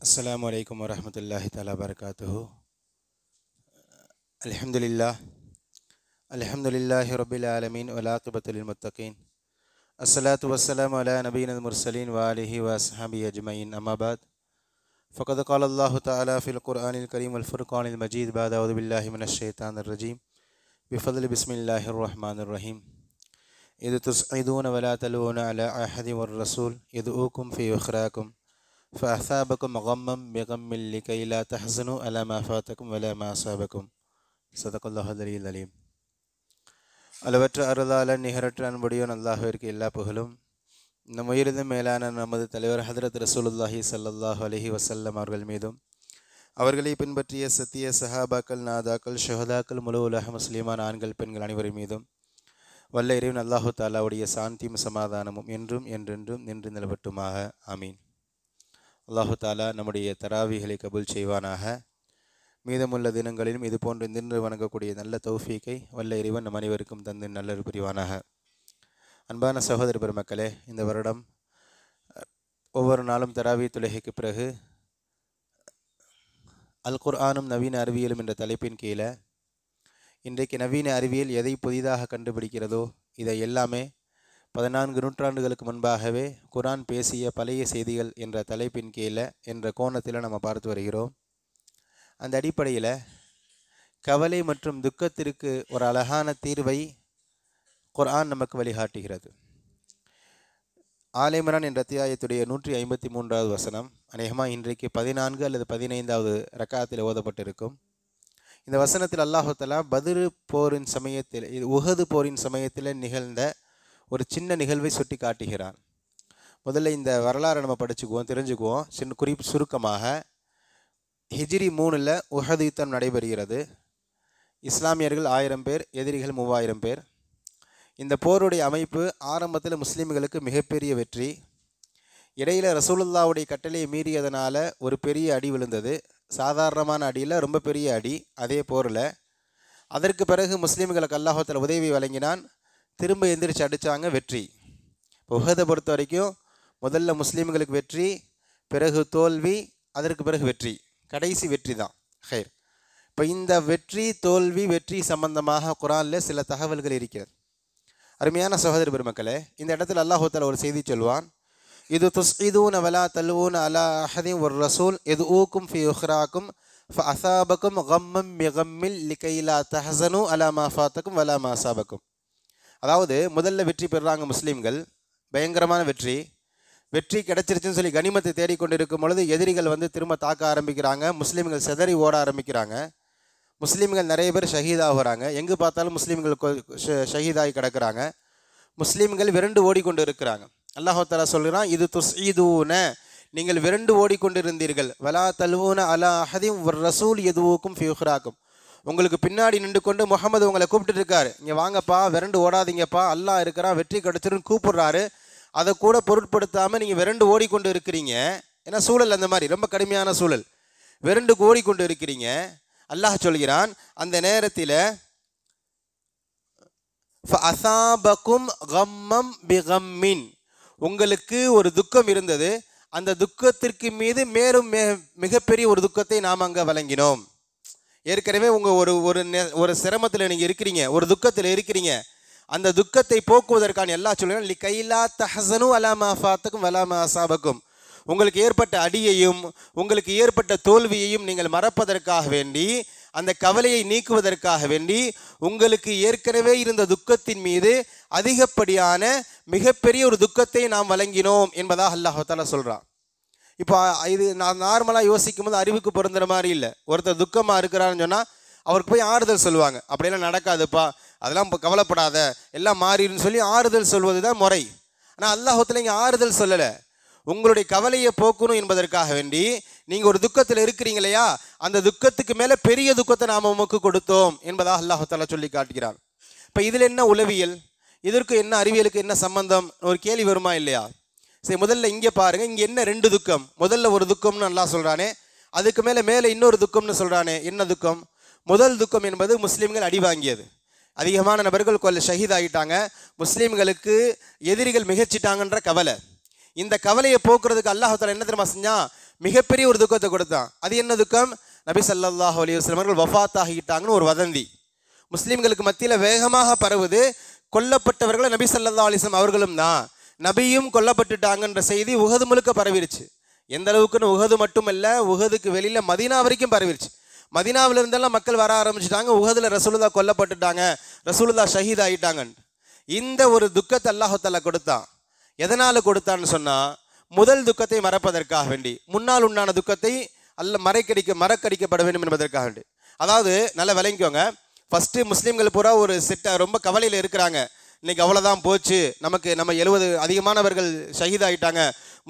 अस्सलामु अलैकुम वरहमतुल्लाहि तआला बरकातुहु। अल्हम्दुलिल्लाह अल्हम्दुलिल्लाहि रब्बिल आलमीन वल आक़िबतु लिल मुत्तक़ीन। अस्सलातु वस्सलामु अला नबिय्यिल मुरसलीन व आलिहि व अस्हाबिहि अजमईन। अम्मा बाद फ़क़द क़ाल अल्लाहु तआला फ़िल क़ुरआनिल करीम वल फ़ुरक़ानिल मजीद बाद अऊज़ु बिल्लाहि मिनश शैतानिर रजीम बिफ़ज़्लि बिस्मिल्लाहिर रहमानिर रहीम। इज़ तुस्ईदून व ला तलून अला अहदिन वर रसूल यदऊकुम फ़ी उख़राकुम फ़असाबकुम गम्मम बिगम्मिन लिकै ला तहज़नु अला मा फ़ातकुम वला मा असाबकुम। ஸதகல்லாஹுல் அலிய்யுல் அலீம். அளவற்ற அருளாளன் நிகரற்ற அன்புடையோன் அல்லாஹ்விற்கு எல்லா புகழும். நம் உயிரிலும் மேலான நமது தலைவர் ஹதரத் ரசூலுல்லாஹி ஸல்லல்லாஹு அலைஹி வஸல்லம் அவர்கள் மீதும், அவர்களை பின்பற்றிய சத்திய சஹாபாக்கள், நாதாக்கள், ஷுஹதாக்கள், முழு உலக முஸ்லிமான ஆண்கள் பெண்கள் அனைவரின் மீதும் வல்ல இறைவன் அல்லாஹு தாலாவுடைய சாந்தியும் சமாதானமும் என்றும் என்றென்றும் நின்று நிலவட்டுமாக. ஆமீன். அல்லாஹு தாலா நம்முடைய தராவிகளை கபூல் செய்வானாக. மீதமுள்ள தினங்களிலும் இது போன்று நின்று வணங்கக்கூடிய நல்ல தௌஃபீக்கை வல்ல இறைவன் நம் அனைவருக்கும் தந்து நல்லது புரிவானாக. அன்பான சகோதர பெருமக்களே, இந்த வருடம் ஒவ்வொரு நாளும் தராவி தொழுகைக்கு பிறகு அல் குர்ஆனும் நவீன அறிவியலும் என்ற தலைப்பின் கீழே இன்றைக்கு நவீன அறிவியல் எதை புதிதாக கண்டுபிடிக்கிறதோ இதை எல்லாமே 14 நூற்றாண்டுகளுக்கு முன்பாகவே குர்ஆன் பேசிய பழைய செய்திகள் என்ற தலைப்பின் கீழே என்ற கோணத்தில் நம்ம பார்த்து வருகிறோம். அந்த அடிப்படையில் கவலை மற்றும் துக்கத்திற்கு ஒரு அழகான தீர்வை குர்ஆன் நமக்கு வழிகாட்டுகிறது. ஆல் இம்ரான் என்ற அத்தியாயத்துடைய 153வது வசனம் அநேகமாக இன்றைக்கு 14 அல்லது 15வது ரக்காத்தில் ஓதப்பட்டிருக்கும். இந்த வசனத்தில் அல்லாஹு தஆலா பத்ர் போரின் சமயத்தில், உஹது போரின் சமயத்தில் நிகழ்ந்த ஒரு சின்ன நிகழ்வை சுட்டி காட்டுகிறான். முதல்ல இந்த வரலாறை நம்ம தெரிஞ்சுக்குவோம். சுருக்கமாக ஹிஜ்ரி 3 உஹது யுத்தம் நடைபெறுகிறது. இஸ்லாமியர்கள் 1000 பேர், எதிரிகள் 3000 பேர். இந்த போருடைய அமைப்பு ஆரம்பத்தில் முஸ்லீம்களுக்கு மிகப்பெரிய வெற்றி. இடையில் ரசூலுல்லாவுடைய கட்டளையை மீறியதனால ஒரு பெரிய அடி விழுந்தது. சாதாரணமான அடியில் ரொம்ப பெரிய அடி அதே போரில். அதற்கு பிறகு முஸ்லீம்களுக்கு அல்லாஹ் தஆலா உதவி வழங்கினான். திரும்ப எந்திரிச்சு அடித்தாங்க, வெற்றி. உஹதை பொறுத்த வரைக்கும் முதல்ல முஸ்லீம்களுக்கு வெற்றி, பிறகு தோல்வி, அதற்கு பிறகு வெற்றி, கடைசி வெற்றி தான். ஹைர். இப்போ இந்த வெற்றி தோல்வி வெற்றி சம்பந்தமாக குர்ஆனில் சில தகவல்கள் இருக்கிறது. அருமையான சகோதர பெருமக்களே, இந்த இடத்துல அல்லாஹ் தஆலா ஒரு செய்தி சொல்வான். இது துஸ்இதூன வலா தல்வூன அலா அஹதின் வர் ரசூல் யதுஊக்கும் ஃபீ உக்ராக்கும் ஃபஅஸாபக்கும் கம்மம் பிகம்மின் லிகை லா தஹஸனு அலா மா ஃபாத்தக்கும் வலா மா அஸாபக்கும். அதாவது முதல்ல வெற்றி பெறுறாங்க முஸ்லீம்கள், பயங்கரமான வெற்றி. வெற்றி கிடைச்சிருச்சுன்னு சொல்லி கனிமத்தை தேடிக்கொண்டிருக்கும் பொழுது எதிரிகள் திரும்ப தாக்க ஆரம்பிக்கிறாங்க. முஸ்லீம்கள் சிதறி ஓட ஆரம்பிக்கிறாங்க. முஸ்லீம்கள் நிறைய பேர் ஷஹீதாகிறாங்க. எங்கு பார்த்தாலும் முஸ்லீம்கள் ஷஹீதாகி கிடக்கிறாங்க. முஸ்லீம்கள் விரண்டு ஓடிக்கொண்டு இருக்கிறாங்க. அல்லாஹ் தஆலா சொல்கிறான், இது துஸ்இதூன, நீங்கள் விரண்டு ஓடிக்கொண்டிருந்தீர்கள். வலா தல்வூன அலா அஹதின் வர் ரசூல் யதுஊக்கும் ஃபீ உக்ராக்கும். உங்களுக்கு பின்னாடி நின்று கொண்டு முகமது உங்களை கூப்பிட்டு இருக்காரு, இங்கே வாங்கப்பா, விரண்டு ஓடாதீங்கப்பா, அல்லாஹ் இருக்கிறான், வெற்றி கிடைச்சிருன்னு கூப்பிடுறாரு. அதை கூட பொருட்படுத்தாமல் நீங்கள் விரண்டு ஓடிக்கொண்டு இருக்கிறீங்க. ஏன்னா சூழல் அந்த மாதிரி ரொம்ப கடுமையான சூழல். விரண்டு ஓடிக்கொண்டு இருக்கிறீங்க. அல்லாஹ் சொல்கிறான், அந்த நேரத்தில் ஃபஅஸாபக்கும் கம்மம் பிகம்மின், உங்களுக்கு ஒரு துக்கம் இருந்தது. அந்த துக்கத்திற்கு மீது மேலும் மிகப்பெரிய ஒரு துக்கத்தை நாம் அங்கே வழங்கினோம். ஏற்கனவே உங்கள் ஒரு சிரமத்தில் நீங்கள் இருக்கிறீங்க, ஒரு துக்கத்தில் இருக்கிறீங்க. அந்த துக்கத்தை போக்குவதற்கான எல்லா சொல்லுங்கள் லிகை லா தஹஸனு அலா மா ஃபாத்தக்கும் வலா மா அஸாபக்கும். உங்களுக்கு ஏற்பட்ட அடியையும் உங்களுக்கு ஏற்பட்ட தோல்வியையும் நீங்கள் மறப்பதற்காக வேண்டி, அந்த கவலையை நீக்குவதற்காக வேண்டி உங்களுக்கு ஏற்கனவே இருந்த துக்கத்தின் மீது அதிகப்படியான மிகப்பெரிய ஒரு துக்கத்தை நாம் வழங்கினோம் என்பதாக அல்லாஹ் தஆலா சொல்கிறான். இப்போ இது நான் நார்மலாக யோசிக்கும் போது அறிவுக்கு பொருந்துற மாதிரி இல்லை. ஒருத்தர் துக்கமாக இருக்கிறான்னு சொன்னால் அவருக்கு போய் ஆறுதல் சொல்லுவாங்க. அப்படியெல்லாம் நடக்காதுப்பா, அதெல்லாம் கவலைப்படாத, எல்லாம் மாறிடுன்னு சொல்லி ஆறுதல் சொல்வது தான் முறை. ஆனால் அல்லாஹ் தஆலா இங்கே ஆறுதல் சொல்லலை. உங்களுடைய கவலையை போக்கணும் என்பதற்காக வேண்டி நீங்கள் ஒரு துக்கத்தில் இருக்கிறீங்க இல்லையா, அந்த துக்கத்துக்கு மேலே பெரிய துக்கத்தை நாம் உமக்கு கொடுத்தோம் என்பதாக அல்லாஹ் தஆலா சொல்லி காட்டுகிறான். இப்போ இதில் என்ன உளவியல், இதற்கு என்ன அறிவியலுக்கு என்ன சம்பந்தம், ஒரு கேள்வி வருமா இல்லையா? சரி, முதல்ல இங்கே பாருங்க, இங்கே என்ன 2 துக்கம். முதல்ல ஒரு துக்கம்னு அல்லாஹ் சொல்கிறானே, அதுக்கு மேலே இன்னொரு துக்கம்னு சொல்கிறானே. என்ன துக்கம்? முதல் துக்கம் என்பது முஸ்லீம்கள் அடி வாங்கியது. அதிகமான நபர்கள் ஷஹீத் ஆகிட்டாங்க. முஸ்லீம்களுக்கு எதிரிகள் மிகச்சிட்டாங்கன்ற கவலை. இந்த கவலையை போக்குறதுக்கு அல்லாஹ் தஆலா என்ன தெரியுமா செஞ்சான்? மிகப்பெரிய ஒரு துக்கத்தை கொடுத்தான். அது என்ன துக்கம்? நபி ஸல்லல்லாஹு அலைஹி வஸல்லம் அவர்கள் வஃபாத் ஆகிட்டாங்கன்னு ஒரு வதந்தி முஸ்லீம்களுக்கு மத்தியில் வேகமாக பரவுது. கொல்லப்பட்டவர்களை நபி ஸல்லல்லாஹு அலைஹி வஸல்லம் அவர்களும் தான், நபியும் கொல்லப்பட்டுட்டாங்கன்ற செய்தி உஹது முழுக்க பரவிருச்சு. எந்த அளவுக்குன்னு உஹது மட்டுமல்ல, உஹதுக்கு வெளியில் மதீனா வரைக்கும் பரவிருச்சு. மதீனாவில் இருந்தெல்லாம் மக்கள் வர ஆரம்பிச்சுட்டாங்க, உஹதில் ரசூலுல்லாஹ் கொல்லப்பட்டுட்டாங்க, ரசூலுல்லாஹ் ஷஹீத் ஆகிட்டாங்கன்னு. இந்த ஒரு துக்கத்தை அல்லாஹ் தஆலா கொடுத்தான். எதனால் கொடுத்தான்னு சொன்னால், முதல் துக்கத்தை மறப்பதற்காக வேண்டி, முன்னால் உண்டான துக்கத்தை மறக்கடிக்கப்பட வேண்டும் என்பதற்காக வேண்டி. அதாவது நல்லா விளங்கிக்கோங்க, ஃபஸ்ட்டு முஸ்லீம்கள் பூரா ஒரு ரொம்ப கவலையில் இருக்கிறாங்க. இன்னைக்கு அவ்வளோதான் போச்சு, நம்ம 70 அதிகமானவர்கள் ஷஹீத் ஆகிட்டாங்க,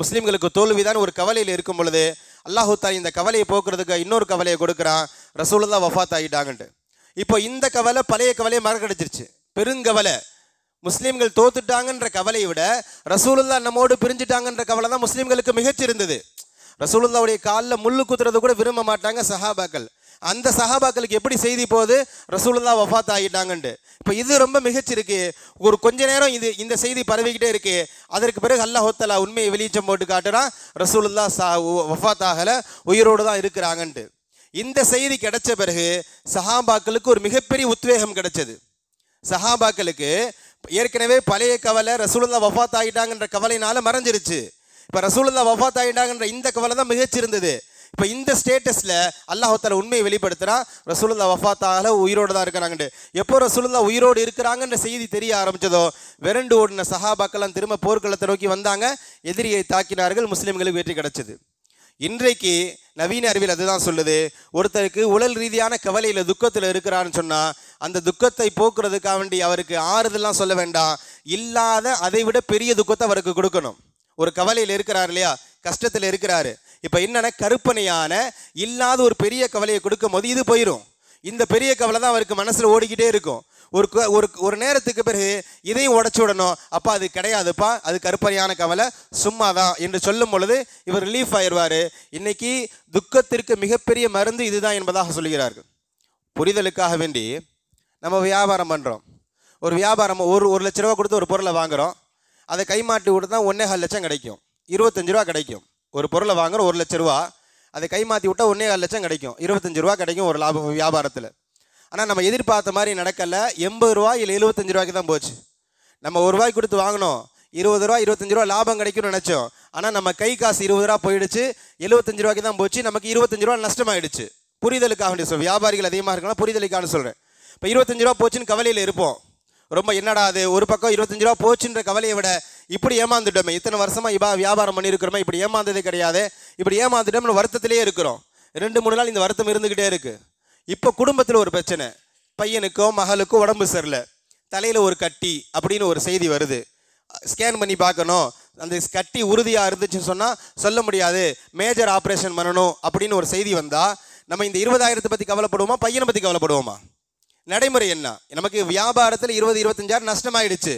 முஸ்லீம்களுக்கு தோல்விதான் ஒரு கவலையில் இருக்கும் பொழுது அல்லாஹ் தஆலா இந்த கவலையை போக்குறதுக்கு இன்னொரு கவலையை கொடுக்குறான், ரசூலுல்லாஹ் வஃபாத் ஆகிட்டாங்கன்ட்டு. இப்போ இந்த கவலை பழைய கவலையை மறக்கடிச்சிருச்சு. பெருங்கவலை, முஸ்லீம்கள் தோத்துட்டாங்கன்ற கவலையை விட ரசூலுல்லாஹ் நம்மோடு பிரிஞ்சுட்டாங்கன்ற கவலை தான் முஸ்லீம்களுக்கு மிகச்சிருந்தது. ரசூலுல்லாஹ்வுடைய காலில் முள்ளு குத்துறது கூட விரும்ப மாட்டாங்க சஹாபாக்கள். அந்த சஹாபாக்களுக்கு எப்படி செய்தி போகுது, ரசூலுல்லாஹ் வஃபாத் ஆகிட்டாங்கன்ட்டு. இப்போ இது ரொம்ப மிகச்சிருக்கு. ஒரு கொஞ்ச நேரம் இந்த செய்தி பரவிக்கிட்டே இருக்கு. அதற்கு பிறகு அல்லாஹ் தஆலா உண்மையை வெளிச்சம் போட்டு காட்டுறான், ரசூலுல்லாஹ் வஃபாத் ஆகலை, உயிரோடு தான் இருக்கிறாங்கன்ட்டு. இந்த செய்தி கிடைச்ச பிறகு சஹாபாக்களுக்கு ஒரு மிகப்பெரிய உத்வேகம் கிடைச்சது. சஹாபாக்களுக்கு ஏற்கனவே பழைய கவலை ரசூலுல்லாஹ் வஃபாத் ஆகிட்டாங்கன்ற கவலையினால மறைஞ்சிருச்சு. இப்போ ரசூலுல்லாஹ் வஃபாத் ஆகிட்டாங்கன்ற இந்த கவலை தான் மிகச்சிருந்தது. இப்போ இந்த ஸ்டேட்டஸில் அல்லாஹ் தஆலா உண்மையை வெளிப்படுத்துகிறான், ரசூலுல்லாஹ் வஃபாத் ஆகலை, உயிரோடு தான் இருக்கிறாங்கன்ட்டு. எப்போ ரசூலுல்லாஹ் உயிரோடு இருக்கிறாங்கன்ற செய்தி தெரிய ஆரம்பித்ததோ விரண்டு ஓடின சஹாபாக்கெல்லாம் திரும்ப போர்க்களத்தை நோக்கி வந்தாங்க, எதிரியை தாக்கினார்கள், முஸ்லீம்களுக்கு வெற்றி கிடைச்சது. இன்றைக்கு நவீன அறிவியல் அதுதான் சொல்லுது, ஒருத்தருக்கு உடல் ரீதியான கவலையில் துக்கத்தில் இருக்கிறான்னு சொன்னால் அந்த துக்கத்தை போக்குறதுக்காக வேண்டி அவருக்கு ஆறுதலாம் சொல்ல வேண்டாம், இல்லாத அதை விட பெரிய துக்கத்தை அவருக்கு கொடுக்கணும். ஒரு கவலையில் இருக்கிறார் இல்லையா, கஷ்டத்தில் இருக்கிறாரு, இப்போ என்னென்ன கற்பனையான இல்லாத ஒரு பெரிய கவலையை கொடுக்கும் போது இது போயிடும். இந்த பெரிய கவலை தான் அவருக்கு மனசில் ஓடிக்கிட்டே இருக்கும். ஒரு நேரத்துக்கு பிறகு இதையும் உடச்சி விடணும், அப்பா அது கிடையாதுப்பா, அது கற்பனையான கவலை, சும்மா தான் என்று சொல்லும் பொழுது இவர் ரிலீஃப் ஆயிடுவார். இன்னைக்கு துக்கத்திற்கு மிகப்பெரிய மருந்து இதுதான் என்பதாக சொல்கிறார்கள். புரிதலுக்காக வேண்டி நம்ம வியாபாரம் பண்ணுறோம். ஒரு வியாபாரம் ஒரு லட்ச ரூபா கொடுத்து ஒரு பொருளை வாங்குகிறோம், அதை கைமாட்டி விட்டு தான் 1,4 லட்சம் கிடைக்கும், 25 ரூபா கிடைக்கும். ஒரு பொருளை வாங்குகிறோம் 1 லட்ச ரூபா, அதை கைமாற்றி விட்டால் 1,4 லட்சம் கிடைக்கும், 25 ரூபா கிடைக்கும் ஒரு லாபம் வியாபாரத்தில். ஆனால் நம்ம எதிர்பார்த்த மாதிரி நடக்கலை, 80 ரூபா இல்லை 75 ரூபாய்க்கு தான் போச்சு. நம்ம 1 ரூபாய்க்கு கொடுத்து வாங்கினோம், 20 ரூபா 25 ரூபா லாபம் கிடைக்கும்னு நினச்சோம். ஆனால் நம்ம கை காசு 20 ரூபா போயிடுச்சு, 75 ரூபாய்க்கு தான் போச்சு, நமக்கு 25 ரூபா நஷ்டமாயிடுச்சு. புரிதலுக்காக வேண்டிய சொல்கிறேன், வியாபாரிகள் அதிகமாக இருக்கலாம், புரிதலுக்காக சொல்கிறேன். இப்போ 25 ரூபா போச்சுன்னு கவலையில் இருப்போம், ரொம்ப என்னடா அது ஒரு பக்கம் 25 ரூபா போச்சுன்ற கவலையை விட இப்படி ஏமாந்துட்டோமே, இத்தனை வருஷமாக வியாபாரம் பண்ணியிருக்கிறோமே, இப்படி ஏமாந்ததே கிடையாது, இப்படி ஏமாந்துட்டோம்னு வருத்தத்திலே இருக்கிறோம். 2-3 நாள் இந்த வருத்தம் இருந்துக்கிட்டே இருக்குது. இப்போ குடும்பத்தில் ஒரு பிரச்சனை, பையனுக்கோ மகளுக்கோ உடம்பு சரியில்லை, தலையில் ஒரு கட்டி அப்படின்னு ஒரு செய்தி வருது, ஸ்கேன் பண்ணி பார்க்கணும், அந்த கட்டி உறுதியாக இருந்துச்சுன்னு சொன்னால் சொல்ல முடியாது, மேஜர் ஆப்ரேஷன் பண்ணணும் அப்படின்னு ஒரு செய்தி வந்தால் நம்ம இந்த 20,000 பற்றி கவலைப்படுவோமா, பையனை பற்றி கவலைப்படுவோமா? நடைமுறை என்ன, நமக்கு வியாபாரத்தில் 20-25 நஷ்டமாயிடுச்சு,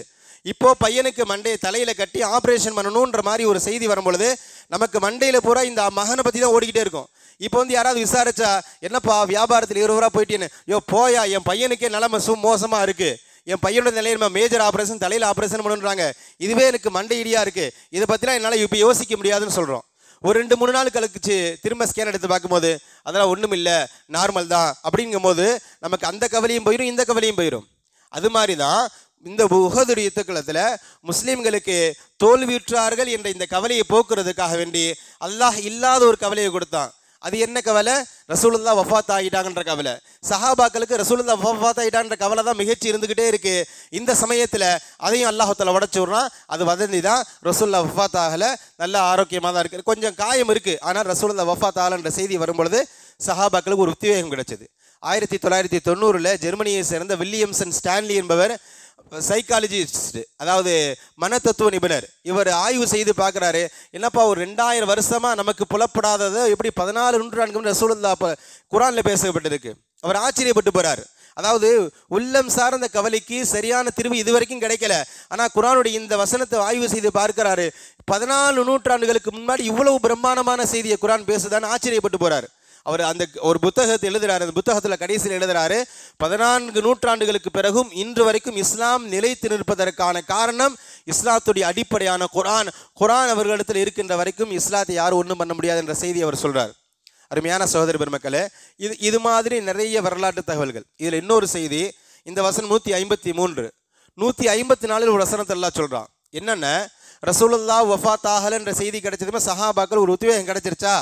இப்போ பையனுக்கு தலையில் கட்டி ஆப்ரேஷன் பண்ணணுன்ற மாதிரி ஒரு செய்தி வரும்பொழுது நமக்கு மண்டையில் பூரா இந்த மகனை பற்றி தான் ஓடிக்கிட்டே இருக்கும். இப்போ யாராவது விசாரிச்சா, என்னப்பா வியாபாரத்தில் 20 ரூபா போயிட்டேன்னு, போயா என் பையனுக்கே நிலைமை மோசமாக இருக்குது, என் பையனோட நிலையை நம்ம மேஜர் ஆப்ரேஷன் தலையில் ஆப்ரேஷன் பண்ணுறாங்க, இதுவே எனக்கு மண்டை இடியாக இருக்குது, இதை பற்றிலாம் என்னால் இப்போ யோசிக்க முடியாதுன்னு சொல்கிறோம். ஒரு 2-3 நாள் கழிச்சு திரும்ப ஸ்கேன் எடுத்து பார்க்கும்போது அதெல்லாம் ஒன்றும் இல்லை, நார்மல் தான் அப்படிங்கும் போது நமக்கு அந்த கவலையும் போயிடும், இந்த கவலையும் போயிடும். அது மாதிரி தான் இந்த உஹது யுத்தக்களத்தில் முஸ்லீம்களுக்கு தோல்வியுற்றார்கள் என்ற இந்த கவலையை போக்குறதுக்காக வேண்டி அல்லாஹ் இல்லாத ஒரு கவலையை கொடுத்தான். அது என்ன கவலை? ரசூலுல்லாஹ் வஃபாத் ஆகிட்டாங்கன்ற கவலை. சஹாபாக்களுக்கு ரசூலுல்லாஹ் வஃபாத் ஆகிட்டான்ற கவலை தான் மிகச்சி இருந்துக்கிட்டே இருக்கு. இந்த சமயத்தில் அதையும் அல்லாஹ் தஆலா உடைச்சு விடுறான். அது வதந்தி தான், ரசூலுல்லாஹ் வஃபாத் ஆகலை, நல்ல ஆரோக்கியமாக தான் இருக்குது, கொஞ்சம் காயம் இருக்குது, ஆனால் ரசூலுல்லாஹ் வஃபாத் ஆகலைன்ற செய்தி வரும்பொழுது சஹாபாக்களுக்கு ஒரு உத்வேகம் கிடைச்சது. 1990 ஜெர்மனியை சேர்ந்த வில்லியம்சன் ஸ்டான்லி என்பவர் சைக்காலஜிஸ்ட், அதாவது மனத்தத்துவ நிபுணர். இவர் ஆய்வு செய்து பார்க்குறாரு, என்னப்பா ஒரு 2000 வருஷமாக நமக்கு புலப்படாததை எப்படி 14 நூற்றாண்டுக்கு ரசூலுல்லாஹ் குரானில் பேசப்பட்டிருக்கு. அவர் ஆச்சரியப்பட்டு போகிறார். அதாவது உள்ளம் சார்ந்த கவலைக்கு சரியான தீர்வு இதுவரைக்கும் கிடைக்கல, ஆனால் குரானுடைய இந்த வசனத்தை ஆய்வு செய்து பார்க்கிறாரு. 14 நூற்றாண்டுகளுக்கு முன்னாடி இவ்வளவு பிரம்மாண்டமான செய்தியை குரான் பேசுதான்னு ஆச்சரியப்பட்டு போகிறார். அவர் அந்த ஒரு புத்தகத்தை எழுதுறாரு. அந்த புத்தகத்தில் கடைசியில் எழுதுறாரு, 14 நூற்றாண்டுகளுக்கு பிறகும் இன்று வரைக்கும் இஸ்லாம் நிலைத்து நிற்பதற்கான காரணம் இஸ்லாத்துடைய அடிப்படையான குர்ஆன் அவர்களிடத்தில் இருக்கின்ற வரைக்கும் இஸ்லாத்தை யாரும் ஒன்றும் பண்ண முடியாது என்ற செய்தி அவர் சொல்றார். அருமையான சகோதர பெருமக்களே, இது மாதிரி நிறைய வரலாற்று தகவல்கள். இதில் இன்னொரு செய்தி, இந்த வசனம் 153 154 ஒரு வசனத்தை எல்லாம் சொல்றான். என்னென்ன, ரசூலுல்லாஹ் வஃபாத் ஆகல என்ற செய்தி கிடைச்சதுமே சஹாபாக்கள் ஒரு உத்வேகம் கிடைச்சிருச்சா.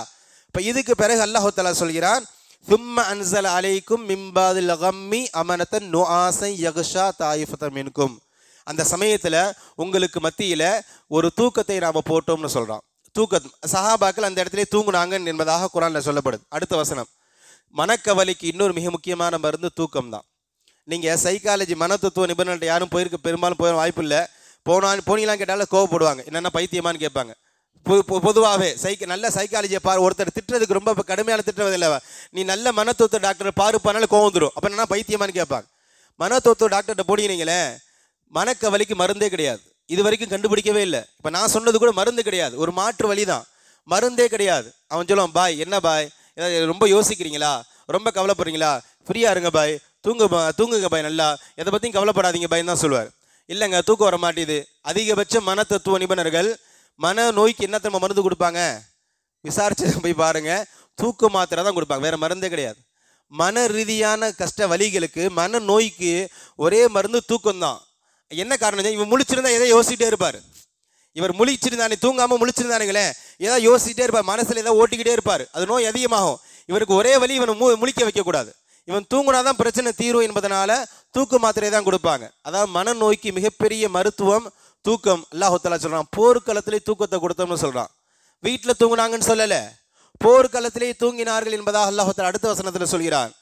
இப்போ இதுக்கு பிறகு அல்லாஹ் தஆலா சொல்கிறான், ثم انزل عليكم من بعد الغم امنة نعاسا يغشى طائفة منكم. அந்த சமயத்தில் உங்களுக்கு மத்தியில் ஒரு தூக்கத்தை நாம் போட்டோம்னு சொல்கிறான். சஹாபாக்கள் அந்த இடத்துல தூங்குனாங்க என்பதாக குர்ஆனில் சொல்லப்படுது. அடுத்த வசனம், மனக்கவலைக்கு இன்னொரு மிக முக்கியமான மருந்து தூக்கம் தான். நீங்கள் சைக்காலஜி மனத்தத்துவ நிபுணர்கிட்ட யாரும் பெரும்பாலும் போய் வாய்ப்பு இல்லை. போனீங்களாம் கேட்டாலும் கோவப்படுவாங்க, என்னென்ன பைத்தியமானு கேட்பாங்க. பொதுவாகவே நல்ல சைக்காலஜியை பாரு, ஒருத்தர் திட்டுறதுக்கு ரொம்ப கடுமையான திட்டுறதில்லை, நீ நல்ல மனத்தத்துவ டாக்டர் பாருப்பானாலும் கோவம் வந்துடும். அப்போ என்ன பைத்தியமானு கேட்பாங்க. மனத்தத்துவ டாக்டர்கிட்ட போனீங்களே, மனக்கவலைக்கு மருந்தே கிடையாது, இது வரைக்கும் கண்டுபிடிக்கவே இல்லை. இப்போ நான் சொன்னது கூட மருந்து கிடையாது, ஒரு மாற்று வழி தான், மருந்தே கிடையாது. அவன் சொல்லுவான், பாய் என்ன பாய், ஏதாவது ரொம்ப யோசிக்கிறீங்களா, ரொம்ப கவலைப்படுறீங்களா, ஃப்ரீயாக இருங்க பாய், தூங்குங்க பாய், நல்லா எதை பற்றியும் கவலைப்படாதீங்க பாய்ன்னு தான் சொல்லுவார். இல்லைங்க தூக்கம் வர மாட்டேது. அதிகபட்ச மன தத்துவ நிபுணர்கள் மன நோய்க்கு என்ன திரும்ப மருந்து கொடுப்பாங்க, விசாரிச்சு போய் பாருங்க, தூக்க மாத்திரை தான் கொடுப்பாங்க, வேற மருந்தே கிடையாது. மன ரீதியான கஷ்ட வலிகளுக்கு, மன நோய்க்கு ஒரே மருந்து தூக்கம் தான். என்ன காரணம், இவன் முழிச்சிருந்தா எதை யோசிச்சுட்டே இருப்பார். இவர் முழிச்சிருந்தானே, தூங்காமல் முழிச்சிருந்தானுங்களே, ஏதாவது யோசிச்சுட்டே இருப்பார், மனசில் ஏதாவது ஓட்டிக்கிட்டே இருப்பார், அது நோய் அதிகமாகும். இவருக்கு ஒரே வழி, இவனை முழிக்க வைக்கக்கூடாது, இவன் தூங்குனாதான் பிரச்சனை தீரும் என்பதனால தூக்க மாத்திரை தான் கொடுப்பாங்க. அதாவது மனநோய்க்கு மிகப்பெரிய மருத்துவம் தூக்கம். அல்லாஹ் தஆலா சொல்றான், போர்க்களத்திலே தூக்கத்தை கொடுத்தோம்னு சொல்றான். வீட்டில் தூங்குனாங்கன்னு சொல்லல, போர்க்களத்திலே தூங்கினார்கள் என்பதாக அல்லாஹ் தஆலா அடுத்த வசனத்தில் சொல்கிறான்.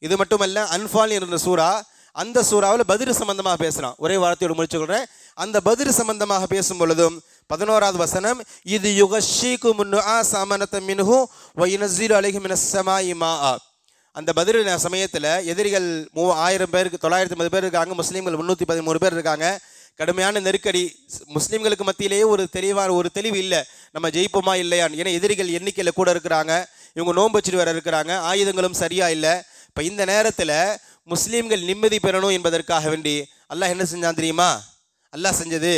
இது மட்டுமல்ல, அன்ஃபால் என்ற சூரா, அந்த சூறாவில் பதிர் சம்பந்தமாக பேசுகிறான். ஒரே வார்த்தையோடு முடிச்சுக்கொள்கிறேன். அந்த பதிர் சம்பந்தமாக பேசும் பொழுதும் 11வது வசனம், இது யுகஷீக்கும் நுஆஸ அமனத மின்ஹு வ யுனஸிலு அலைஹிம் மினஸ் ஸமாஇ மாஆ. அந்த பதிர் சமயத்தில் எதிரிகள் 1000 பேருக்கு 950 பேர் இருக்காங்க, முஸ்லீம்கள் 313 பேர் இருக்காங்க. கடுமையான நெருக்கடி, முஸ்லீம்களுக்கு மத்தியிலேயே ஒரு தெளிவு இல்லை, நம்ம ஜெயிப்போமா இல்லையான்னு. ஏன்னா எதிரிகள் எண்ணிக்கையில் கூட இருக்கிறாங்க, இவங்க நோன்பு வச்சுட்டு வேற இருக்கிறாங்க, ஆயுதங்களும் சரியா இல்லை. இப்போ இந்த நேரத்தில் முஸ்லீம்கள் நிம்மதி பெறணும் என்பதற்காக வேண்டி அல்லாஹ் என்ன செஞ்சான் தெரியுமா? அல்லாஹ் செஞ்சது,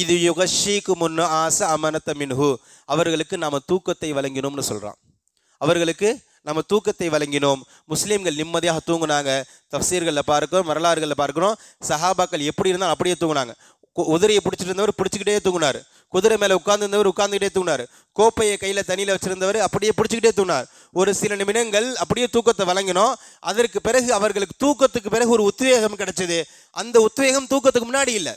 இது யுகஷீக்கும் நுஆஸ அமனத மின்ஹு, அவர்களுக்கு நாம் தூக்கத்தை வழங்கினோம்னு சொல்கிறான். அவர்களுக்கு நம்ம தூக்கத்தை வழங்கினோம், முஸ்லீம்கள் நிம்மதியாக தூங்குனாங்க. தஃசீர்களில் பார்க்கிறோம், வரலாறுகளில் பார்க்கிறோம், சஹாபாக்கள் எப்படி இருந்தாலும் அப்படியே தூங்குனாங்க. குதிரையை பிடிச்சிட்டு இருந்தவர் பிடிச்சிக்கிட்டே தூங்கினார், குதிரை மேலே உட்கார்ந்துருந்தவர் உட்கார்ந்துக்கிட்டே தூங்கினார், கோப்பையை கையில் தண்ணியில் வச்சிருந்தவர் அப்படியே பிடிச்சிக்கிட்டே தூங்கினார். ஒரு சில நிமிடங்கள் அப்படியே தூக்கத்தை வழங்கினோம். அதற்கு பிறகு அவர்களுக்கு தூக்கத்துக்கு பிறகு ஒரு உத்வேகம் கிடைச்சது. அந்த உத்வேகம் தூக்கத்துக்கு முன்னாடி இல்லை,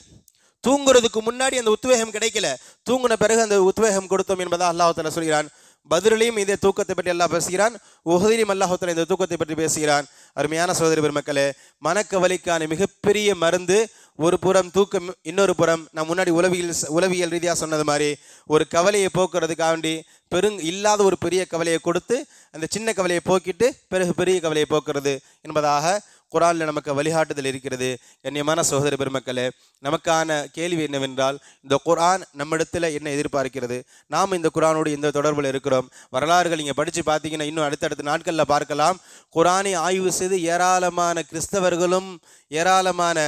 தூங்குறதுக்கு முன்னாடி அந்த உத்வேகம் கிடைக்கல, தூங்கின பிறகு அந்த உத்வேகம் கொடுத்தோம் என்பதாக அல்லாஹ் தஆலா சொல்கிறான். பதிரிலையும் இதே தூக்கத்தை பற்றி அல்லாஹ் பேசுகிறான், உஹதிலும் அல்லாஹ் தஆலா இந்த தூக்கத்தை பற்றி பேசுகிறான். அருமையான சகோதரி பெருமக்களே, மனக்கவலைக்கான மிகப்பெரிய மருந்து ஒரு புறம் தூக்கம், இன்னொரு புறம் நான் முன்னாடி உளவியல் ரீதியாக சொன்னது மாதிரி ஒரு கவலையை போக்குறதுக்காண்டி இல்லாத ஒரு பெரிய கவலையை கொடுத்து அந்த சின்ன கவலையை போக்கிட்டு பிறகு பெரிய கவலையை போக்குறது என்பதாக குர்ஆனில் நமக்கு வழிகாட்டுதல் இருக்கிறது. கண்ணியமான சகோதர பெருமக்களே, நமக்கான கேள்வி என்னவென்றால், இந்த குர்ஆன் நம்மிடத்தில் என்ன எதிர்பார்க்கிறது, நாம் இந்த குர்ஆனோடு இந்த தொடர்பில் இருக்கிறோம். வரலாறுகள் நீங்கள் படித்து பார்த்தீங்கன்னா இன்னும் அடுத்தடுத்த நாட்களில் பார்க்கலாம். குர்ஆனை ஆய்வு செய்து ஏராளமான கிறிஸ்தவர்களும் ஏராளமான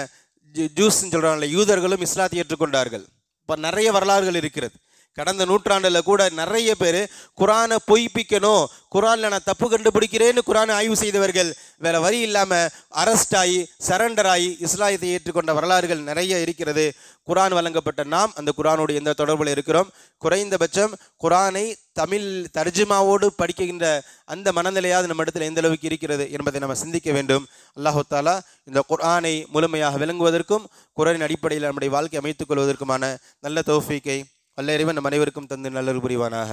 ஜூஸ்ன்னு சொல்கிறாங்களே யூதர்களும் இஸ்லாத்தை ஏற்றுக்கொண்டார்கள். இப்போ நிறைய வரலாறுகள் இருக்கிறது. கடந்த நூற்றாண்டில் கூட நிறைய பேர் குர்ஆனை பொய்ப்பிக்கணும், குர்ஆனில் நான் தப்பு கண்டுபிடிக்கிறேன்னு குர்ஆனை ஆய்வு செய்தவர்கள் வேற வழி இல்லாமல் அரெஸ்ட் ஆகி சரண்டர் ஆகி இஸ்லாத்தை ஏற்றுக்கொண்ட வரலாறுகள் நிறைய இருக்கிறது. குர்ஆன் வழங்கப்பட்ட நாம் அந்த குர்ஆனோடு எந்த தொடர்பில் இருக்கிறோம்? குறைந்தபட்சம் குர்ஆனை தமிழ் தர்ஜுமாவோடு படிக்கின்ற அந்த மனநிலையாவது நம்ம இடத்துல எந்த அளவுக்கு இருக்கிறது என்பதை நம்ம சிந்திக்க வேண்டும். அல்லாஹ் தஆலா இந்த குர்ஆனை முழுமையாக விளங்குவதற்கும் குர்ஆனின் அடிப்படையில் நம்முடைய வாழ்க்கை அமைத்துக் கொள்வதற்குமான நல்ல தௌஃபீக்கை அல்ல இறைவன் நம் அனைவருக்கும் தந்து நல்லது புரிவானாக.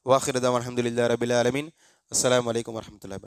வாஹிரு தஅவானா அல்ஹம்துலில்லாஹி ரப்பில் ஆலமீன். அஸ்ஸலாமு அலைக்கும் வரஹ்மத்துல்லாஹி.